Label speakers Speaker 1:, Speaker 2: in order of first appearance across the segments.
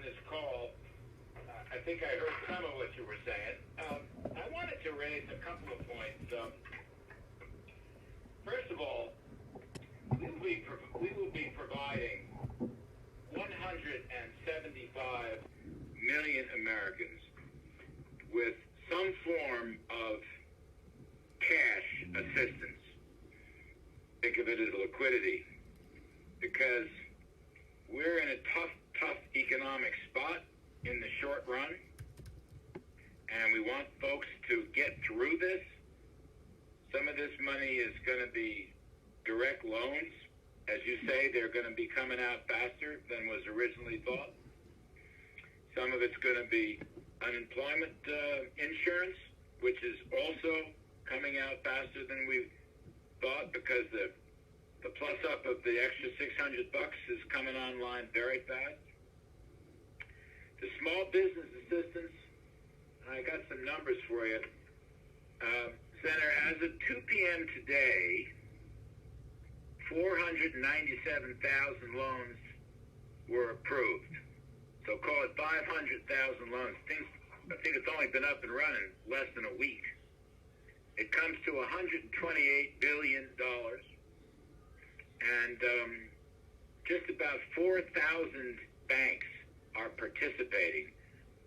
Speaker 1: this call. I think I heard some of what you were saying. I wanted to raise a couple of points. First of all, we will be providing 175 million Americans with some form of cash assistance. Think of it as liquidity, because we're in a tough economic spot in the short run, and we want folks to get through this. Some of this money is going to be direct loans. As you say, they're going to be coming out faster than was originally thought. Some of it's going to be unemployment insurance, which is also coming out faster than we thought, because the plus up of the extra $600 is coming online very fast. The small business assistance, and I got some numbers for you. Senator, as of 2 p.m. today, 497,000 loans were approved. So call it 500,000 loans. I think it's only been up and running less than a week. It comes to $128 billion, and just about 4,000 banks are participating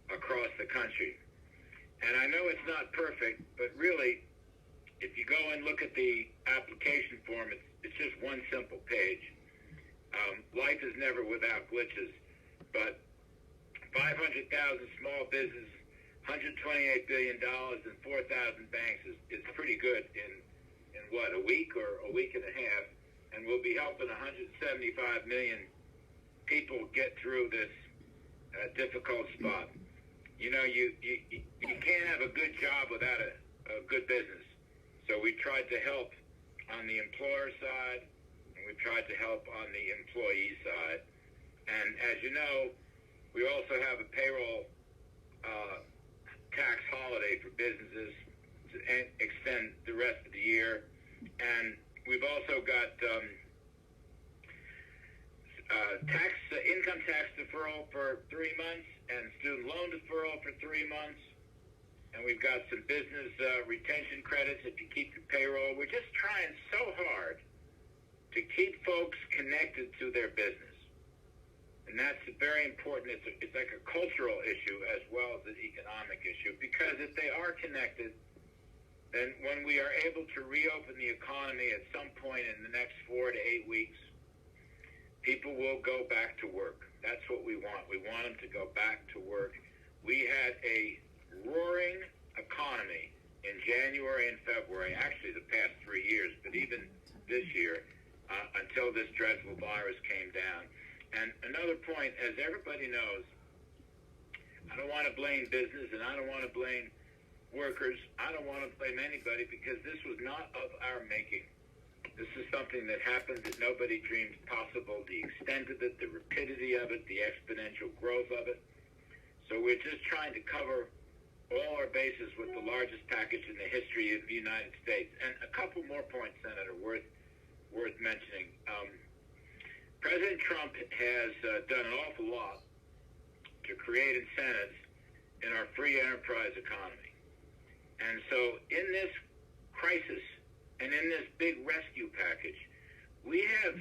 Speaker 1: across the country. And I know it's not perfect, but really, if you go and look at the application form, it's just one simple page. Life is never without glitches, but 500,000 small businesses, $128 billion, and 4,000 banks is pretty good in what, a week or a week and a half, and we'll be helping 175 million people get through this difficult spot. You know, you can't have a good job without a good business. So we tried to help on the employer side, and we tried to help on the employee side. And as you know, we also have a payroll tax holiday for businesses to extend the rest of the year. And we've also got income tax deferral for 3 months and student loan deferral for 3 months. And we've got some business retention credits if you keep your payroll. We're just trying so hard to keep folks connected to their business. And that's very important. It's like a cultural issue as well as an economic issue, because if they are connected, then when we are able to reopen the economy at some point in the next 4 to 8 weeks, people will go back to work. That's what we want. We want them to go back to work. We had a roaring economy in January and February, actually the past 3 years, but even this year, until this dreadful virus came down. And another point, as everybody knows, I don't want to blame business, and I don't want to blame workers. I don't want to blame anybody, because this was not of our making. This is something that happened that nobody dreamed possible, the extent of it, the rapidity of it, the exponential growth of it. So we're just trying to cover all our bases with the largest package in the history of the United States. And a couple more points, Senator, worth mentioning. President Trump has done an awful lot to create incentives in our free enterprise economy. And so in this crisis and in this big rescue package, we have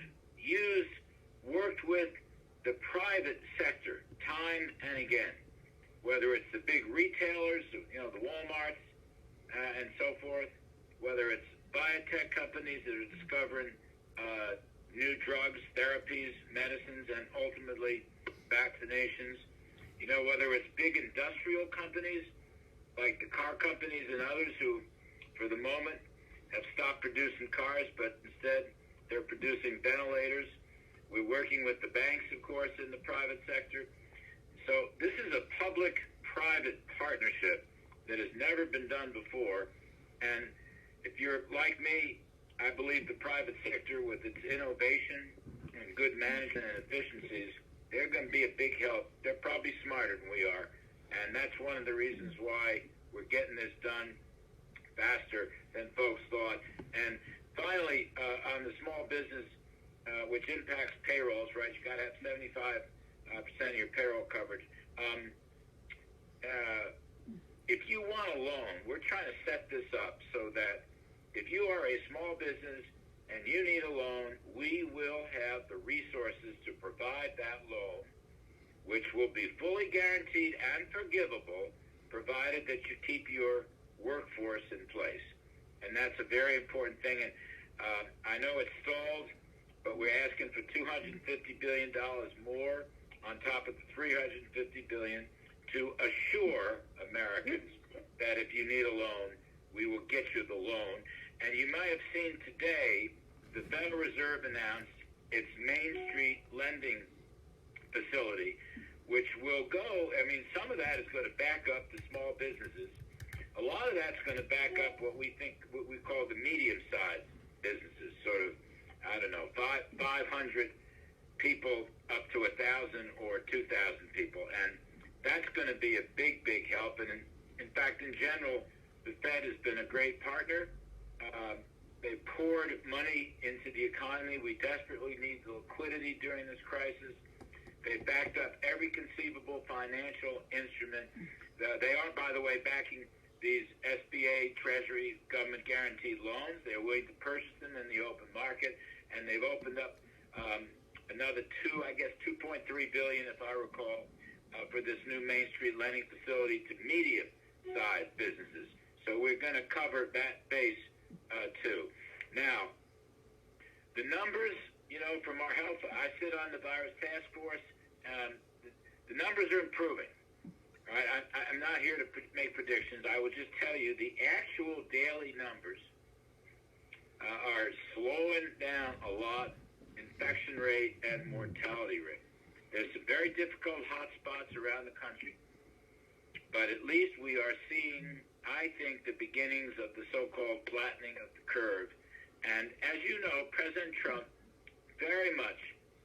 Speaker 1: worked with the private sector time and again, whether it's the big retailers, you know, the Walmarts and so forth, whether it's biotech companies that are discovering new drugs, therapies, medicines, and ultimately vaccinations. You know, whether it's big industrial companies like the car companies and others who, for the moment, have stopped producing cars, but instead they're producing ventilators. We're working with the banks, of course, in the private sector. So this is a public-private partnership that has never been done before. And if you're like me, I believe the private sector, with its innovation and good management and efficiencies, they're going to be a big help. They're probably smarter than we are. And that's one of the reasons why we're getting this done faster than folks thought. And finally, on the small business, which impacts payrolls, right, you got to have 75 percent of your payroll coverage. If you want a loan, we're trying to set this up so that if you are a small business and you need a loan, we will have the resources to provide that loan, which will be fully guaranteed and forgivable, provided that you keep your workforce in place. And that's a very important thing. And I know it's stalled, but we're asking for $250 billion more on top of the $350 billion to assure Americans that if you need a loan, we will get you the loan. And you might have seen today, the Federal Reserve announced its Main Street lending facility, which will go, some of that is going to back up the small businesses. A lot of that's going to back up what we call the medium-sized businesses, sort of, 500 people up to 1,000 or 2,000 people. And that's going to be a big, big help. And in fact, in general, the Fed has been a great partner. They poured money into the economy. We desperately need the liquidity during this crisis. They backed up every conceivable financial instrument. They are, by the way, backing these SBA, Treasury, government-guaranteed loans. They're willing to purchase them in the open market, and they've opened up another $2.3 billion, if I recall, for this new Main Street lending facility to medium-sized businesses. So we're going to cover that base too. Now, the numbers, from our health, I sit on the virus task force. The numbers are improving. All right? I'm not here to make predictions. I will just tell you the actual daily numbers are slowing down a lot, infection rate and mortality rate. There's some very difficult hot spots around the country, but at least we are seeing, I think, the beginnings of the so-called flattening of the curve. And as you know, President Trump very much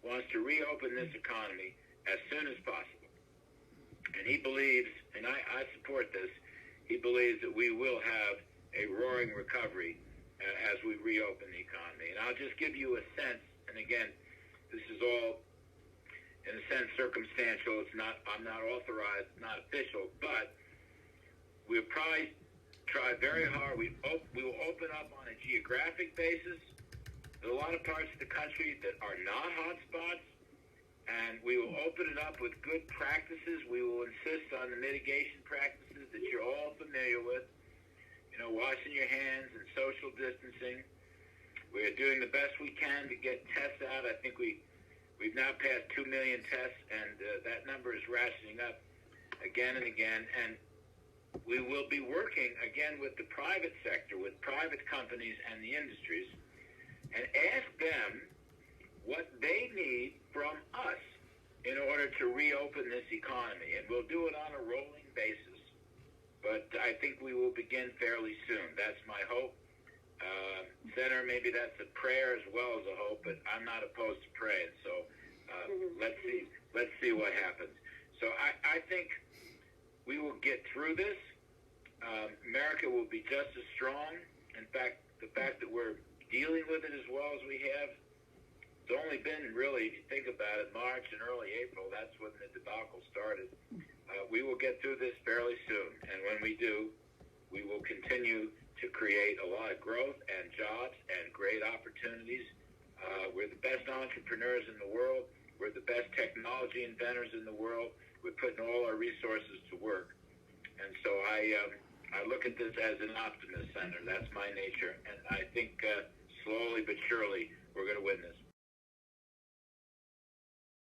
Speaker 1: wants to reopen this economy as soon as possible. And he believes, and I support this, he believes that we will have a roaring recovery as we reopen the economy. And I'll just give you a sense, and again, this is all, in a sense, circumstantial. I'm not authorized, not official, but we'll probably try very hard. We will open up on a geographic basis. There's a lot of parts of the country that are not hot spots, and we will open it up with good practices. We will insist on the mitigation practices that you're all familiar with, washing your hands and social distancing. We're doing the best we can to get tests out. I think we've now passed 2 million tests, and that number is ratcheting up again and again. And we will be working, again, with the private sector, with private companies and the industries, and ask them what they need from us in order to reopen this economy. And we'll do it on a rolling basis. But I think we will begin fairly soon. That's my hope. Senator, maybe that's a prayer as well as a hope, but I'm not opposed to praying. So let's see what happens. So I think we will get through this. America will be just as strong. In fact, the fact that we're dealing with it as well as we have, it's only been really, if you think about it, March and early April. That's when the debacle started. We will get through this fairly soon. And when we do, we will continue to create a lot of growth and jobs and great opportunities. We're the best entrepreneurs in the world. We're the best technology inventors in the world. We're putting all our resources to work. And so I look at this as an optimist, Senator. That's my nature. And I think slowly but surely we're going to win this.